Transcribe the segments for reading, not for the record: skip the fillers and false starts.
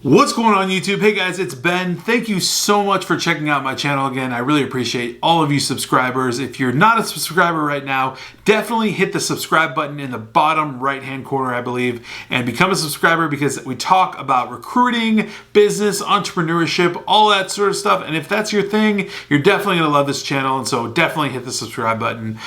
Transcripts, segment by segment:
What's going on YouTube? Hey guys, it's Ben. Thank you so much for checking out my channel again. I really appreciate all of you subscribers. If you're not a subscriber right now, definitely hit the subscribe button in the bottom right hand corner, I believe, and become a subscriber because we talk about recruiting, business, entrepreneurship, all that sort of stuff. And if that's your thing, you're definitely going to love this channel. And so definitely hit the subscribe button.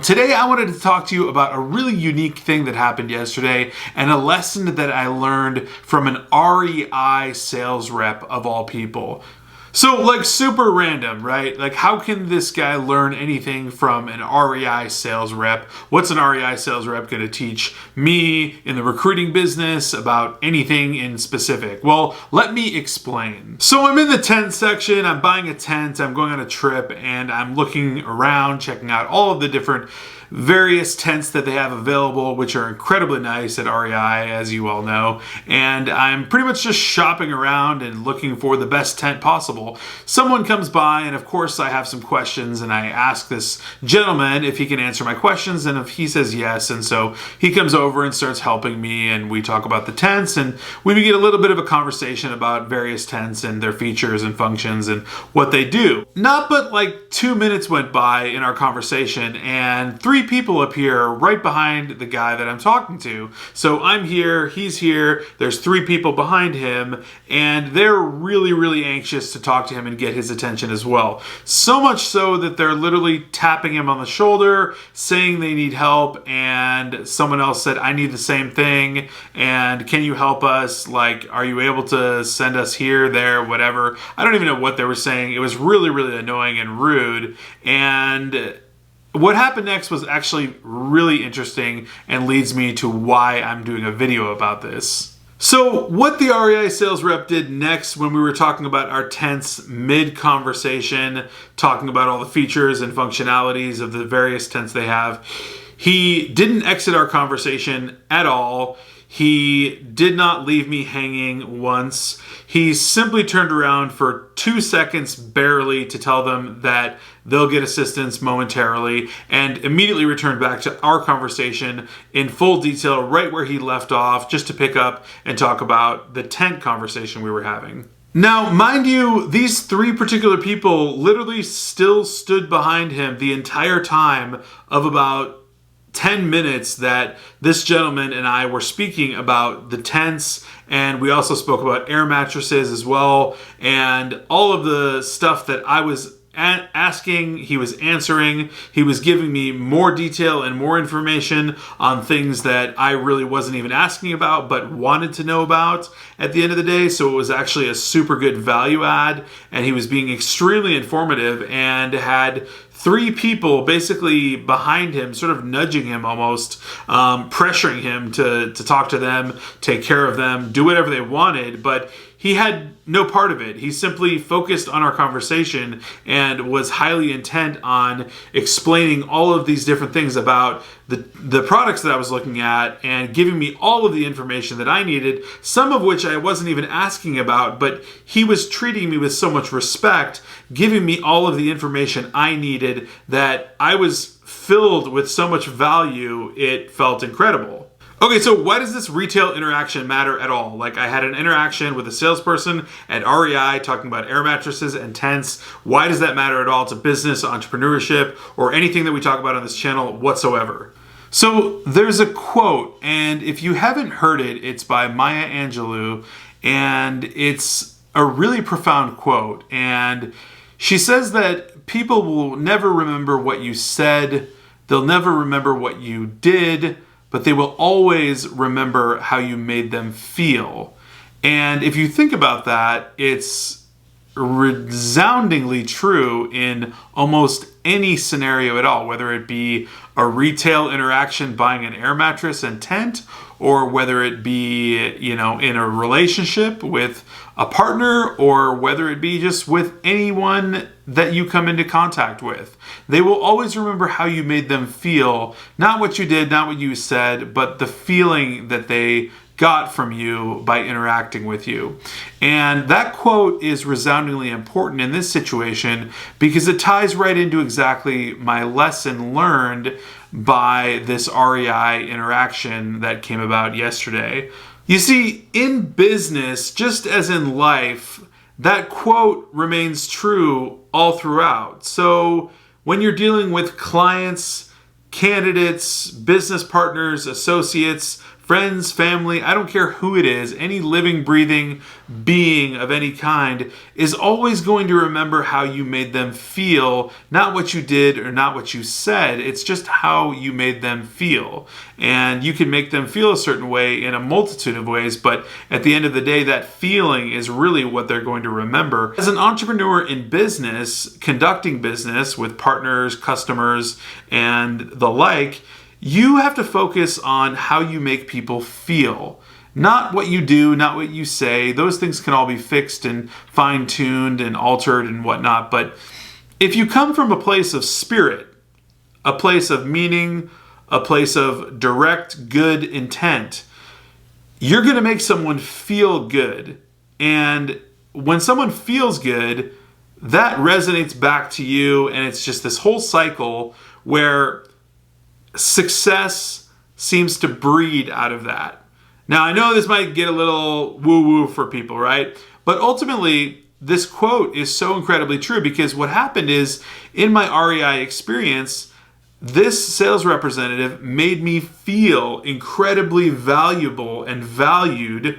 Today, I wanted to talk to you about a really unique thing that happened yesterday and a lesson that I learned from an REI sales rep of all people. So like super random, right? Like how can this guy learn anything from an REI sales rep? What's an REI sales rep going to teach me in the recruiting business about anything in specific? Well, let me explain. So I'm in the tent section, I'm buying a tent, I'm going on a trip, and I'm looking around, checking out all of the different various tents that they have available, which are incredibly nice at REI, as you all know. And I'm pretty much just shopping around and looking for the best tent possible. Someone comes by, and of course I have some questions, and I ask this gentleman if he can answer my questions, and if he says yes, and so he comes over and starts helping me, and we talk about the tents, and we begin a little bit of a conversation about various tents and their features and functions and what they do. Not but like 2 minutes went by in our conversation, and 3 people appear right behind the guy that I'm talking to. So I'm here, he's here, there's 3 people behind him, and they're really, really anxious to talk to him and get his attention as well. So much so that they're literally tapping him on the shoulder, saying they need help, and someone else said, I need the same thing, and can you help us? Like, are you able to send us here, there, whatever? I don't even know what they were saying. It was really, really annoying and rude, and what happened next was actually really interesting and leads me to why I'm doing a video about this. So what the REI sales rep did next when we were talking about our tents mid-conversation, talking about all the features and functionalities of the various tents they have, he didn't exit our conversation at all. He did not leave me hanging once. He simply turned around for 2 seconds barely to tell them that they'll get assistance momentarily and immediately returned back to our conversation in full detail right where he left off just to pick up and talk about the tent conversation we were having. Now, mind you, these 3 particular people literally still stood behind him the entire time of about 10 minutes that this gentleman and I were speaking about the tents, and we also spoke about air mattresses as well, and all of the stuff that I was asking, he was answering. He was giving me more detail and more information on things that I really wasn't even asking about but wanted to know about at the end of the day. So it was actually a super good value add, and he was being extremely informative and had 3 people basically behind him, sort of nudging him almost, pressuring him to talk to them, take care of them, do whatever they wanted, but he had no part of it. He simply focused on our conversation and was highly intent on explaining all of these different things about the products that I was looking at and giving me all of the information that I needed, some of which I wasn't even asking about, but he was treating me with so much respect, giving me all of the information I needed that I was filled with so much value, it felt incredible. Okay, so why does this retail interaction matter at all? Like, I had an interaction with a salesperson at REI talking about air mattresses and tents. Why does that matter at all to business, entrepreneurship, or anything that we talk about on this channel whatsoever? So there's a quote, and if you haven't heard it, it's by Maya Angelou, and it's a really profound quote. And she says that people will never remember what you said, they'll never remember what you did, but they will always remember how you made them feel. And if you think about that, it's resoundingly true in almost any scenario at all, whether it be a retail interaction buying an air mattress and tent, or whether it be, in a relationship with a partner, or whether it be just with anyone that you come into contact with. They will always remember how you made them feel, not what you did, not what you said, but the feeling that they got from you by interacting with you. And that quote is resoundingly important in this situation because it ties right into exactly my lesson learned by this REI interaction that came about yesterday. You see, in business, just as in life, that quote remains true all throughout. So when you're dealing with clients, candidates, business partners, associates, friends, family, I don't care who it is, any living, breathing being of any kind is always going to remember how you made them feel, not what you did or not what you said. It's just how you made them feel. And you can make them feel a certain way in a multitude of ways, but at the end of the day, that feeling is really what they're going to remember. As an entrepreneur in business, conducting business with partners, customers, and the like, you have to focus on how you make people feel. Not what you do, not what you say. Those things can all be fixed and fine-tuned and altered and whatnot. But if you come from a place of spirit, a place of meaning, a place of direct good intent, you're going to make someone feel good. And when someone feels good, that resonates back to you. And it's just this whole cycle where success seems to breed out of that. Now, I know this might get a little woo-woo for people, right? But ultimately, this quote is so incredibly true because what happened is, in my REI experience, this sales representative made me feel incredibly valuable and valued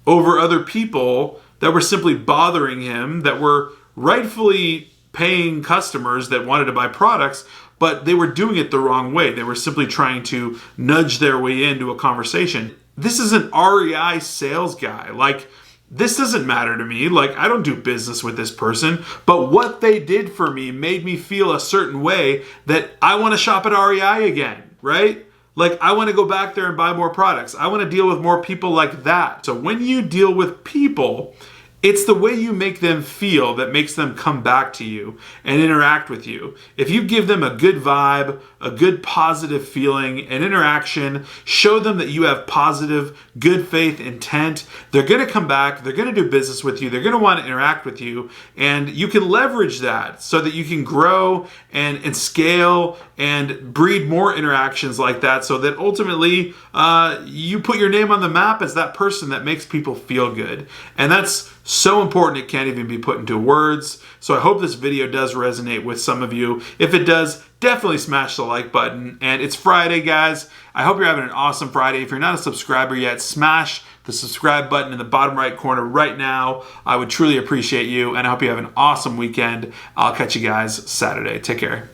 over other people that were simply bothering him, that were rightfully paying customers that wanted to buy products, but they were doing it the wrong way. They were simply trying to nudge their way into a conversation. This is an REI sales guy. Like, this doesn't matter to me. Like, I don't do business with this person, but what they did for me made me feel a certain way that I want to shop at REI again, right? Like, I want to go back there and buy more products. I want to deal with more people like that. So when you deal with people, it's the way you make them feel that makes them come back to you and interact with you. If you give them a good vibe, a good positive feeling, an interaction, show them that you have positive, good faith intent, they're going to come back, they're going to do business with you, they're going to want to interact with you, and you can leverage that so that you can grow and scale and breed more interactions like that so that ultimately you put your name on the map as that person that makes people feel good. And that's so important it can't even be put into words. So I hope this video does resonate with some of you. If it does, definitely smash the like button. And it's Friday, guys. I hope you're having an awesome Friday. If you're not a subscriber yet, smash the subscribe button in the bottom right corner right now. I would truly appreciate you, and I hope you have an awesome weekend. I'll catch you guys Saturday. Take care.